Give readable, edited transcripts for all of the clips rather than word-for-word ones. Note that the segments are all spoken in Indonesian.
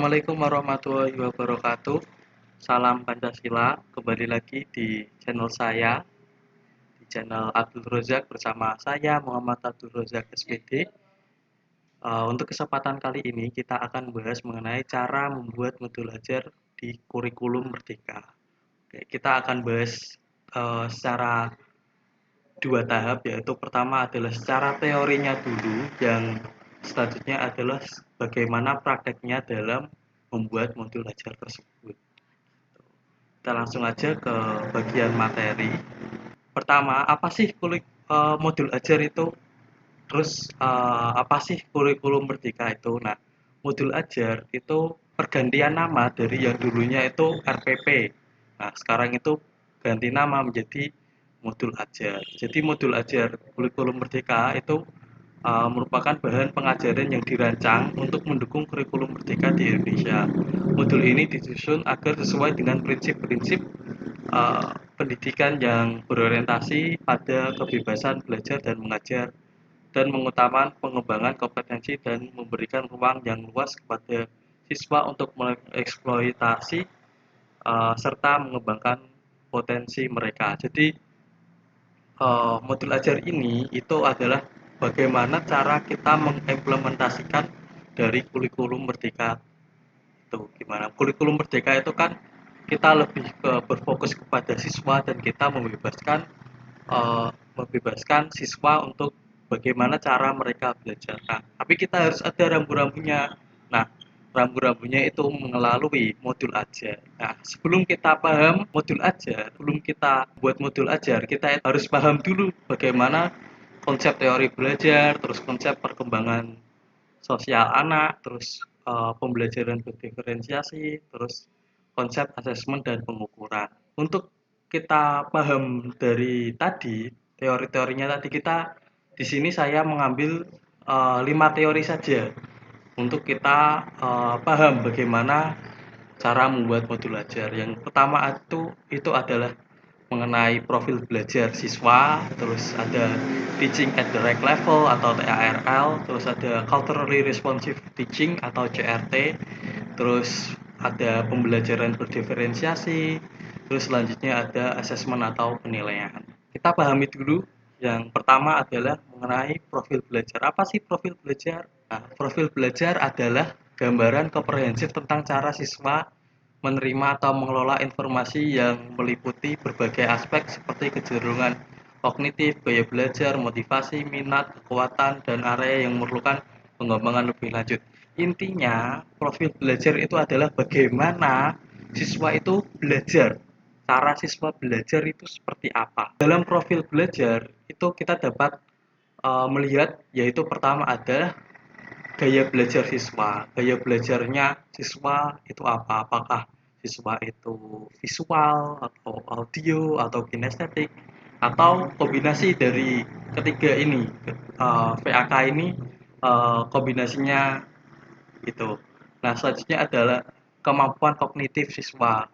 Assalamualaikum warahmatullahi wabarakatuh. Salam Pancasila. Kembali lagi di channel saya, di channel Abdul Rozak bersama saya Muhammad Abdul Rozak SPD. Untuk kesempatan kali ini kita akan bahas mengenai cara membuat modul ajar di kurikulum Merdeka. Oke, kita akan bahas secara dua tahap, yaitu pertama adalah secara teorinya dulu, yang selanjutnya adalah bagaimana prakteknya dalam membuat modul ajar tersebut. Kita langsung aja ke bagian materi. Pertama, apa sih modul ajar itu? Terus apa sih kurikulum Merdeka itu? Nah, modul ajar itu pergantian nama dari yang dulunya itu RPP. Nah, sekarang itu ganti nama menjadi modul ajar. Jadi modul ajar kurikulum Merdeka itu merupakan bahan pengajaran yang dirancang untuk mendukung kurikulum Merdeka di Indonesia. Modul ini disusun agar sesuai dengan prinsip-prinsip pendidikan yang berorientasi pada kebebasan belajar dan mengajar, dan mengutamakan pengembangan kompetensi dan memberikan ruang yang luas kepada siswa untuk mengeksploitasi serta mengembangkan potensi mereka. Jadi modul ajar ini itu adalah bagaimana cara kita mengimplementasikan dari kurikulum Merdeka itu. Gimana? Kurikulum Merdeka itu kan kita lebih berfokus kepada siswa, dan kita membebaskan siswa untuk bagaimana cara mereka belajar. Nah, tapi kita harus ada rambu-rambunya. Nah, rambu-rambunya itu melalui modul ajar. Nah, sebelum kita paham modul ajar, sebelum kita buat modul ajar, kita harus paham dulu bagaimana konsep teori belajar, terus konsep perkembangan sosial anak, terus pembelajaran berdiferensiasi, terus konsep asesmen dan pengukuran. Untuk kita paham dari tadi, teori-teorinya tadi, di sini saya mengambil 5 teori saja untuk kita paham bagaimana cara membuat modul ajar. Yang pertama itu adalah mengenai profil belajar siswa, terus ada teaching at the right level atau TARL, terus ada culturally responsive teaching atau CRT, terus ada pembelajaran berdiferensiasi, terus selanjutnya ada asesmen atau penilaian. Kita pahami dulu. Yang pertama adalah mengenai profil belajar. Apa sih profil belajar? Nah, profil belajar adalah gambaran komprehensif tentang cara siswa menerima atau mengelola informasi yang meliputi berbagai aspek seperti kecenderungan kognitif, gaya belajar, motivasi, minat, kekuatan, dan area yang memerlukan pengembangan lebih lanjut. Intinya, profil belajar itu adalah bagaimana siswa itu belajar. Cara siswa belajar itu seperti apa. Dalam profil belajar itu kita dapat melihat, yaitu pertama adalah gaya belajar siswa. Gaya belajarnya siswa itu apa? Apakah siswa itu visual atau audio atau kinestetik atau kombinasi dari ketiga ini. VAK ini kombinasinya itu. Nah, selanjutnya adalah kemampuan kognitif siswa.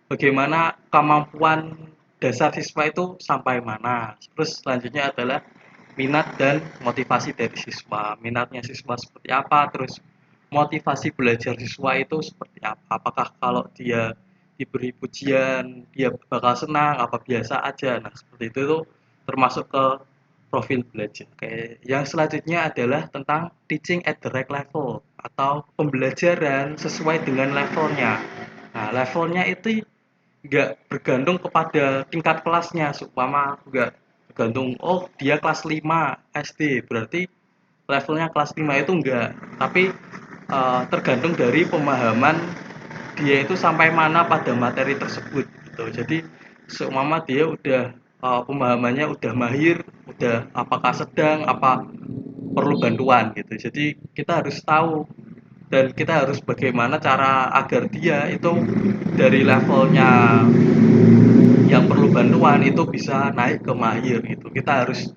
Bagaimana kemampuan dasar siswa itu sampai mana. Terus selanjutnya adalah minat dan motivasi dari siswa. Minatnya siswa seperti apa, terus motivasi belajar siswa itu seperti apa. Apakah kalau dia diberi pujian dia bakal senang, apa biasa aja. Nah, seperti itu tuh termasuk ke profil belajar. Oke, yang selanjutnya adalah tentang teaching at the right level atau pembelajaran sesuai dengan levelnya. Nah, levelnya itu nggak bergantung kepada tingkat kelasnya, seumpama nggak bergantung, oh dia kelas 5 SD, berarti levelnya kelas 5 itu enggak, tapi tergantung dari pemahaman dia itu sampai mana pada materi tersebut gitu. Jadi seumpama dia udah pemahamannya udah mahir, udah apakah sedang, apa perlu bantuan gitu. Jadi kita harus tahu, dan kita harus bagaimana cara agar dia itu dari levelnya yang perlu bantuan itu bisa naik ke mahir gitu. Kita harus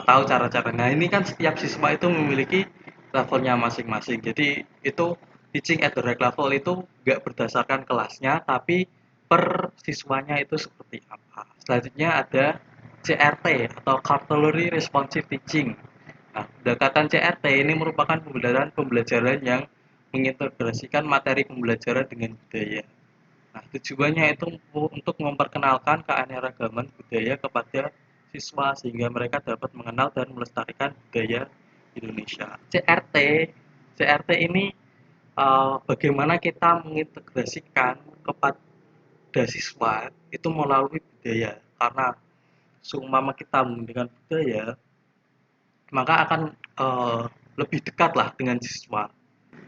tahu cara-caranya. Nah, ini kan setiap siswa itu memiliki levelnya masing-masing. Jadi itu teaching at the right level itu nggak berdasarkan kelasnya, tapi per siswanya itu seperti apa. Selanjutnya ada CRT atau Culturally Responsive Teaching. Nah, pendekatan CRT ini merupakan pembelajaran yang mengintegrasikan materi pembelajaran dengan budaya. Nah, tujuannya itu untuk memperkenalkan keanekaragaman budaya kepada siswa sehingga mereka dapat mengenal dan melestarikan budaya Indonesia. CRT ini bagaimana kita mengintegrasikan kepada siswa itu melalui budaya. Karena seumpama kita menggunakan budaya, maka akan lebih dekat lah dengan siswa.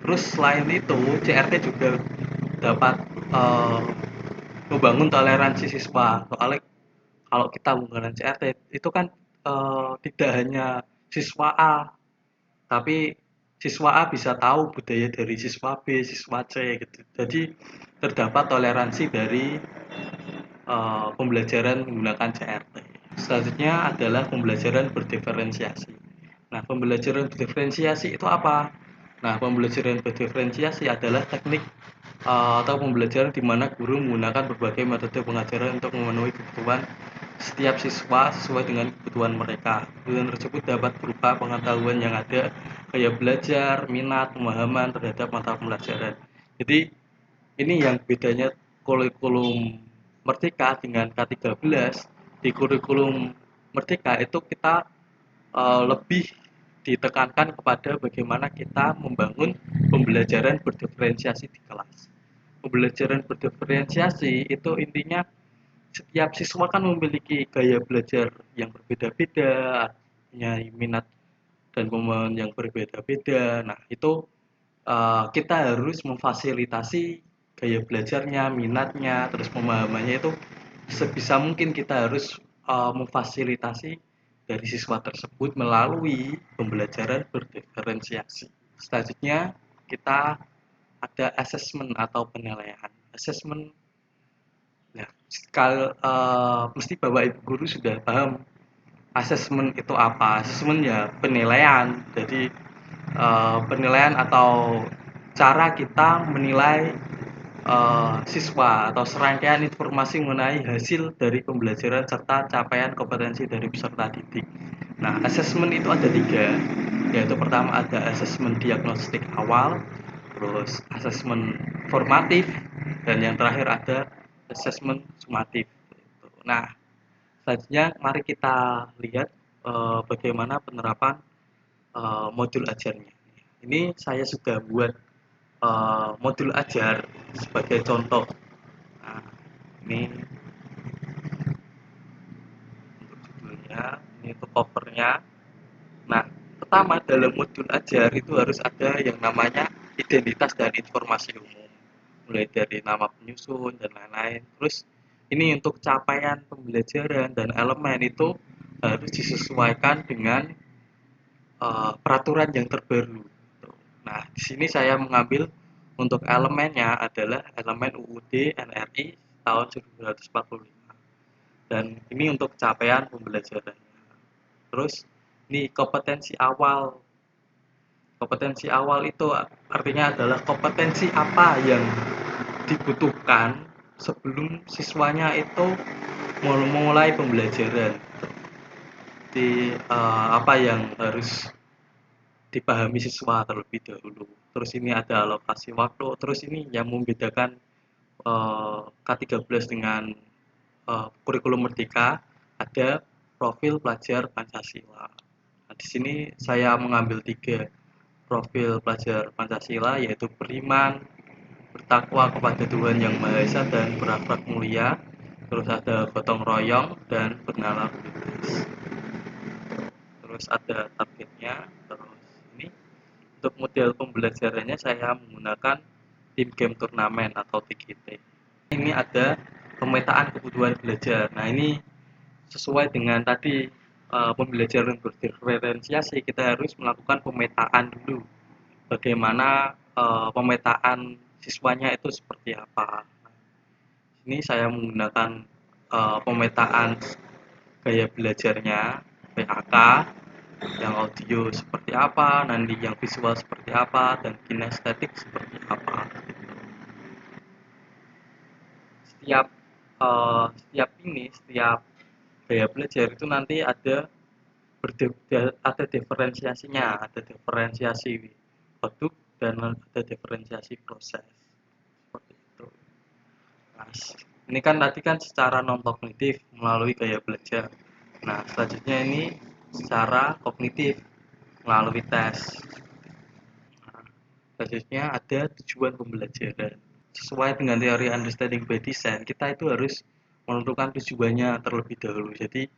Terus selain itu, CRT juga dapat membangun toleransi siswa. Soalnya kalau kita menggunakan CRT itu kan tidak hanya siswa A, tapi siswa A bisa tahu budaya dari siswa B, siswa C gitu. Jadi terdapat toleransi dari pembelajaran menggunakan CRT. Selanjutnya adalah pembelajaran berdiferensiasi. Nah, pembelajaran berdiferensiasi itu apa? Nah, pembelajaran berdiferensiasi adalah teknik atau pembelajaran di mana guru menggunakan berbagai metode pengajaran untuk memenuhi kebutuhan setiap siswa sesuai dengan kebutuhan mereka. Kebutuhan tersebut dapat berupa pengetahuan yang ada, gaya belajar, minat, pemahaman terhadap mata pelajaran. Jadi, ini yang bedanya kurikulum Merdeka dengan K13. Di kurikulum Merdeka itu kita lebih ditekankan kepada bagaimana kita membangun pembelajaran berdiferensiasi di kelas. Pembelajaran berdiferensiasi itu intinya setiap siswa kan memiliki gaya belajar yang berbeda-beda, punya minat dan pemahaman yang berbeda-beda. Nah, itu kita harus memfasilitasi gaya belajarnya, minatnya, terus pemahamannya itu sebisa mungkin kita harus memfasilitasi dari siswa tersebut melalui pembelajaran berdiferensiasi. Selanjutnya kita ada asesmen atau penilaian. Asesmen, nah, kalau mesti Bapak Ibu guru sudah paham asesmen itu apa. Asesmen ya penilaian. Jadi penilaian atau cara kita menilai siswa atau serangkaian informasi mengenai hasil dari pembelajaran serta capaian kompetensi dari peserta didik. Nah, asesmen itu ada tiga, yaitu pertama ada asesmen diagnostik awal, terus asesmen formatif, dan yang terakhir ada asesmen sumatif. Nah, selanjutnya mari kita lihat bagaimana penerapan modul ajarnya. Ini saya sudah buat modul ajar sebagai contoh. Nah, ini untuk judulnya, ini untuk covernya. Nah, pertama dalam modul ajar itu harus ada yang namanya identitas dan informasi umum, mulai dari nama penyusun dan lain-lain. Terus ini untuk capaian pembelajaran dan elemen itu harus disesuaikan dengan peraturan yang terbaru. Nah, di sini saya mengambil untuk elemennya adalah elemen UUD NRI tahun 1945. Dan ini untuk capaian pembelajaran. Terus ini kompetensi awal. Kompetensi awal itu artinya adalah kompetensi apa yang dibutuhkan sebelum siswanya itu memulai pembelajaran. Di apa yang harus dipahami siswa terlebih dahulu. Terus ini ada alokasi waktu. Terus ini yang membedakan K13 dengan kurikulum Merdeka ada profil pelajar Pancasila. Nah, di sini saya mengambil tiga profil pelajar Pancasila yaitu beriman, bertakwa kepada Tuhan Yang Maha Esa dan berakhlak mulia. Terus ada gotong royong dan bernalar bebas. Terus ada targetnya. Terus ini untuk model pembelajarannya saya menggunakan tim game turnamen atau TGT. Ini ada pemetaan kebutuhan belajar. Nah, ini sesuai dengan tadi pembelajaran berdiferensiasi, kita harus melakukan pemetaan dulu. Bagaimana pemetaan siswanya itu seperti apa. Ini saya menggunakan pemetaan gaya belajarnya, PAK, yang audio seperti apa, nanti yang visual seperti apa, dan kinestetik seperti apa. Setiap setiap gaya belajar itu nanti ada diferensiasinya, ada diferensiasi produk, dan ada diferensiasi proses seperti itu. Nah, ini kan tadi kan secara non kognitif melalui gaya belajar. Nah, selanjutnya ini secara kognitif melalui tes. Nah, selanjutnya ada tujuan pembelajaran. Sesuai dengan teori understanding by design, kita itu harus menentukan tujuannya terlebih dahulu. Jadi,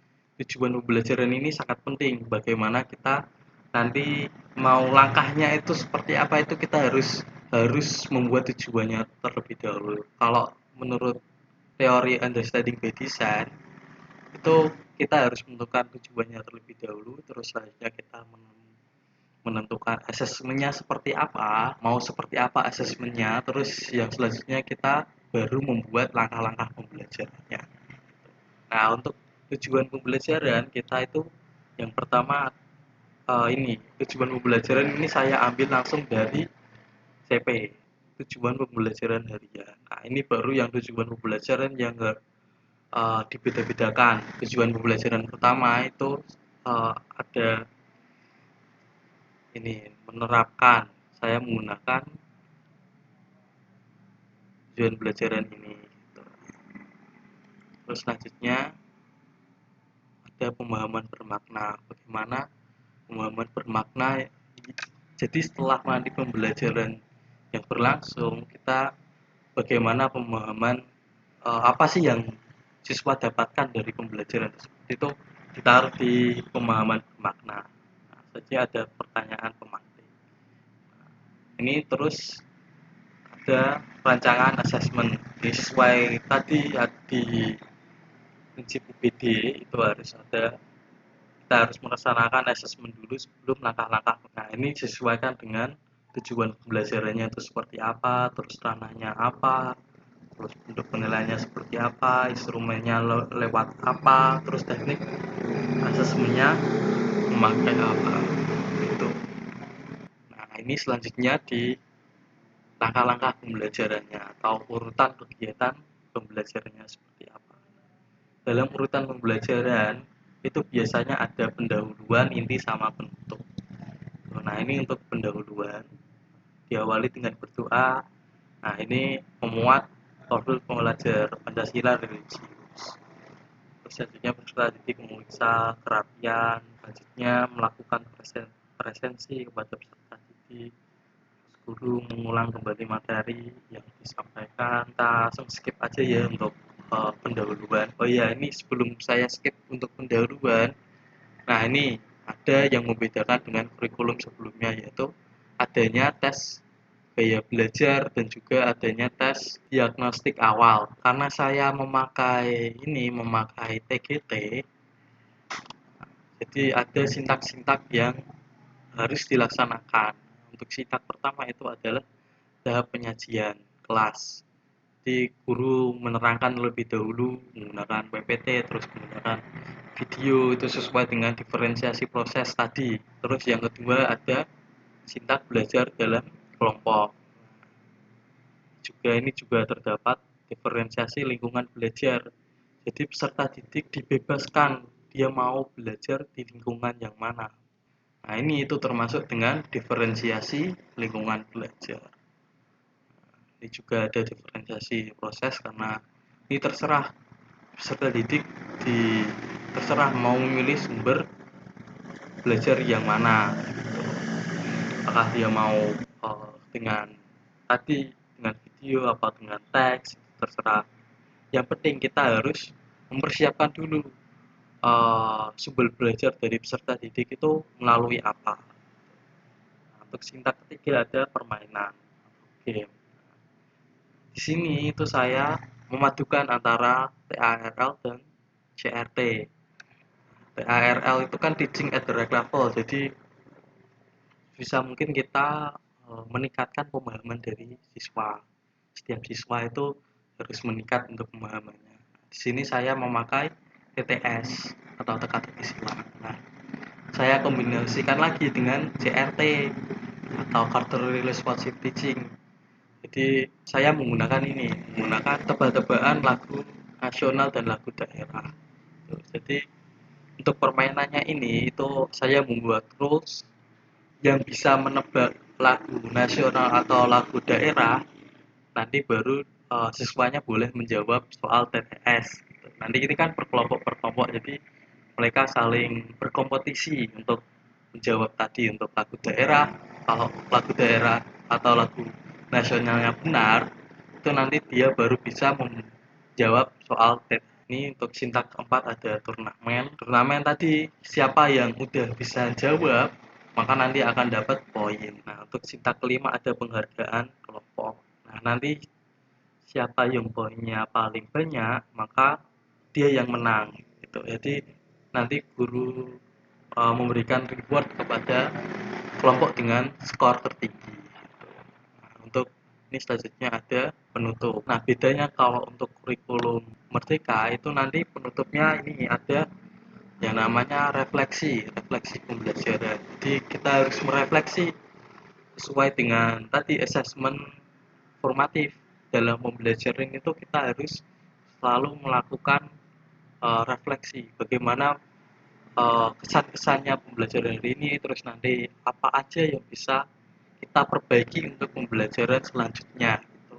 tujuan pembelajaran ini sangat penting. Bagaimana kita nanti mau langkahnya itu seperti apa, itu kita harus membuat tujuannya terlebih dahulu. Kalau menurut teori understanding by design, itu kita harus menentukan tujuannya terlebih dahulu, terus selanjutnya kita menentukan asesmennya seperti apa, mau seperti apa asesmennya, terus yang selanjutnya kita baru membuat langkah-langkah pembelajarannya. Nah, untuk tujuan pembelajaran kita itu yang pertama, ini tujuan pembelajaran ini saya ambil langsung dari CP, tujuan pembelajaran harian. Nah, ini baru yang tujuan pembelajaran yang dibeda-bedakan. Tujuan pembelajaran pertama itu ada ini menerapkan. Saya menggunakan tujuan pembelajaran ini. Gitu. Terus selanjutnya ada pemahaman bermakna. Bagaimana pemahaman bermakna? Jadi setelah nanti pembelajaran yang berlangsung, kita bagaimana pemahaman apa sih yang siswa dapatkan dari pembelajaran tersebut itu ditaruh di pemahaman bermakna. Nah, saja ada pertanyaan pemantik. Ini terus ada rancangan asesmen sesuai tadi di prinsip UPD itu harus ada, kita harus melaksanakan asesmen dulu sebelum langkah-langkah. Nah, ini disesuaikan dengan tujuan pembelajarannya itu seperti apa, terus ranahnya apa, terus bentuk penilaiannya seperti apa, instrumennya lewat apa, terus teknik asesmennya memakai apa. Itu. Nah, ini selanjutnya di langkah-langkah pembelajarannya atau urutan kegiatan pembelajarannya seperti apa. Dalam urutan pembelajaran itu biasanya ada pendahuluan, inti, sama penutup. Nah, ini untuk pendahuluan diawali dengan berdoa. Nah, ini memuat profil pembelajar Pancasila religius. Terus selanjutnya peserta didik memeriksa kerapian, selanjutnya melakukan presensi kepada peserta didik, guru mengulang kembali materi yang disampaikan. Kita langsung skip aja ya untuk pendahuluan. Oh iya, ini sebelum saya skip untuk pendahuluan, nah ini ada yang membedakan dengan kurikulum sebelumnya, yaitu adanya tes gaya belajar dan juga adanya tes diagnostik awal. Karena saya memakai TGT, jadi ada sintak-sintak yang harus dilaksanakan. Untuk sintak pertama itu adalah tahap penyajian kelas. Jadi guru menerangkan lebih dahulu menggunakan PPT, terus menggunakan video itu sesuai dengan diferensiasi proses tadi. Terus yang kedua ada sintak belajar dalam kelompok. Ini juga terdapat diferensiasi lingkungan belajar. Jadi peserta didik dibebaskan dia mau belajar di lingkungan yang mana. Nah, ini itu termasuk dengan diferensiasi lingkungan belajar. Ini juga ada diferensiasi proses karena ini terserah peserta didik terserah mau memilih sumber belajar yang mana. Apakah dia mau dengan tadi dengan video apa dengan teks, terserah. Yang penting kita harus mempersiapkan dulu sumber belajar dari peserta didik itu melalui apa. Nah, untuk sintak ketiga ada permainan, game. Di sini itu saya memadukan antara TARL dan CRT. TARL itu kan teaching at the right level, jadi bisa mungkin kita meningkatkan pemahaman dari siswa. Setiap siswa itu harus meningkat untuk pemahamannya. Di sini saya memakai TTS atau teka-teki siswa. Nah, saya kombinasikan lagi dengan CRT atau Culturally Responsive Teaching. Jadi saya menggunakan tebak-tebakan lagu nasional dan lagu daerah. Jadi untuk permainannya ini itu saya membuat rules yang bisa menebak lagu nasional atau lagu daerah, nanti baru siswanya boleh menjawab soal TTS gitu. Nanti ini kan berkelompok, jadi mereka saling berkompetisi untuk menjawab tadi untuk lagu daerah. Kalau lagu daerah atau lagu nasionalnya benar, itu nanti dia baru bisa menjawab soal TTS. Ini untuk sintak keempat ada turnamen. Turnamen tadi siapa yang udah bisa jawab, maka nanti akan dapat poin. Nah, untuk sintak kelima ada penghargaan kelompok. Nah, nanti siapa yang poinnya paling banyak, maka dia yang menang. Gitu. Jadi nanti guru memberikan reward kepada kelompok dengan skor tertinggi. Nah, untuk ini selanjutnya ada penutup. Nah, bedanya kalau untuk kurikulum Merdeka itu nanti penutupnya ini ada yang namanya refleksi pembelajaran. Jadi kita harus merefleksi sesuai dengan tadi assessment formatif. Dalam pembelajaran itu kita harus selalu melakukan refleksi bagaimana kesan-kesannya pembelajaran hari ini, terus nanti apa aja yang bisa kita perbaiki untuk pembelajaran selanjutnya gitu.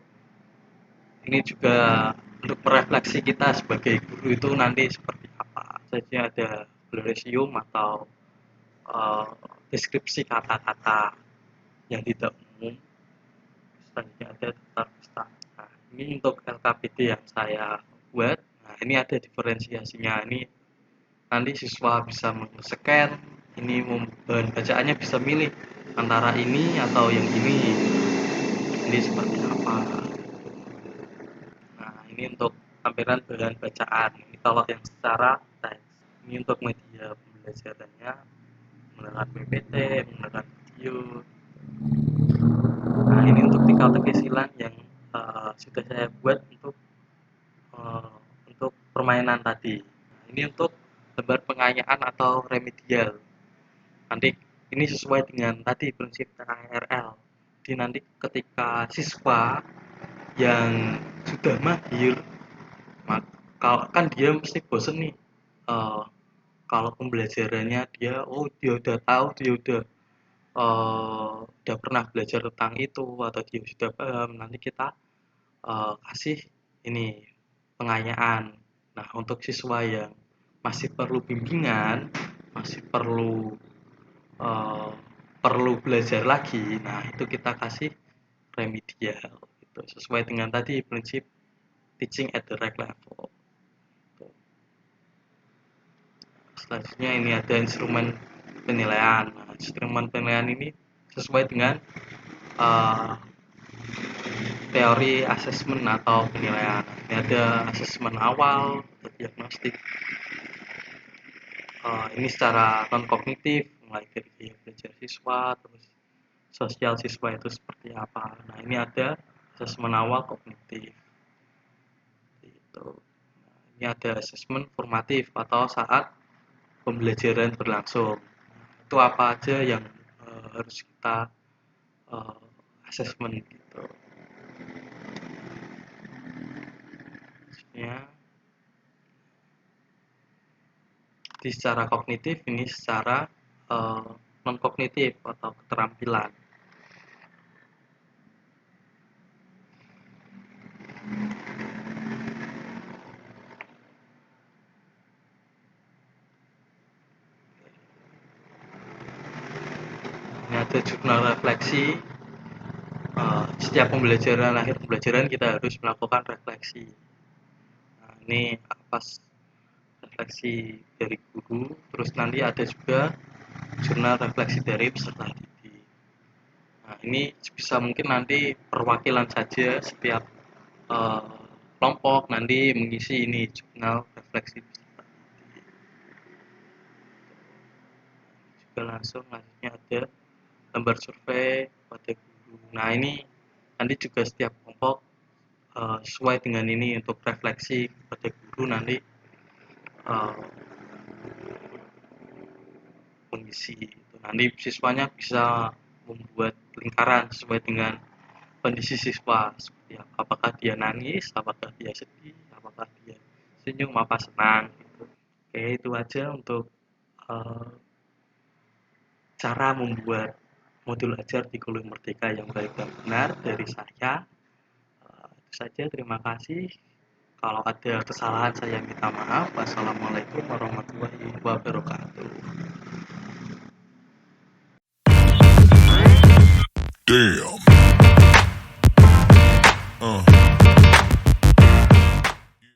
Ini juga untuk merefleksi kita sebagai guru itu nanti seperti apa saja, ada glosarium atau uh, deskripsi kata-kata yang tidak umum, selanjutnya ada daftar pesta. Nah, ini untuk LKPD yang saya buat. Nah, ini ada diferensiasinya. Ini nanti siswa bisa men-scan, ini bahan bacaannya bisa milih antara ini atau yang ini seperti apa. Nah, ini untuk tampilan bahan bacaan. Ini kalau yang secara teks. Ini untuk media pembelajarannya menggunakan PPT, menggunakan video. Nah, ini untuk teka-teki silang yang sudah saya buat uh, untuk permainan tadi. Nah, ini untuk lembar pengayaan atau remedial. Nanti ini sesuai dengan tadi prinsip TKRL. Jadi nanti ketika siswa yang sudah mahir, kalau kan dia mesti bosen nih. Uh, Kalau pembelajarannya dia udah tahu, dia udah pernah belajar tentang itu atau dia sudah paham, nanti kita kasih ini pengayaan. Nah, untuk siswa yang masih perlu bimbingan, masih uh, perlu belajar lagi, nah itu kita kasih remedial gitu. Sesuai dengan tadi prinsip teaching at the right level. Selanjutnya ini ada instrumen penilaian. Nah, instrumen penilaian ini sesuai dengan uh, teori asesmen atau penilaian. Ini ada asesmen awal, ada diagnostik. Ini secara non kognitif, mulai dari gaya belajar siswa, terus sosial siswa itu seperti apa. Nah, ini ada asesmen awal kognitif. Gitu. Nah, ini ada asesmen formatif atau saat pembelajaran berlangsung. Itu apa aja yang harus kita uh, asesmen gitu. Ya, di secara kognitif ini secara non kognitif atau keterampilan. Ini ada jurnal refleksi. Setiap pembelajaran akhir pembelajaran kita harus melakukan refleksi. Nah, ini pas refleksi dari guru, terus nanti ada juga jurnal refleksi dari peserta didik. Nah, ini bisa mungkin nanti perwakilan saja setiap uh, kelompok nanti mengisi ini jurnal refleksi peserta didik. Juga selanjutnya ada lembar survei pada guru. Nah, ini nanti juga setiap kelompok sesuai dengan ini untuk refleksi pada guru nanti uh, mengisi. Nanti siswanya bisa membuat lingkaran sesuai dengan kondisi siswa seperti apa. Apakah dia nangis, apakah dia sedih, apakah dia senyum, apa senang. Gitu. Oke, itu aja untuk uh, cara membuat modul ajar di Kuliah Merdeka yang baik dan benar dari saya. Itu saja, terima kasih. Kalau ada kesalahan saya minta maaf. Wassalamualaikum warahmatullahi wabarakatuh. Damn.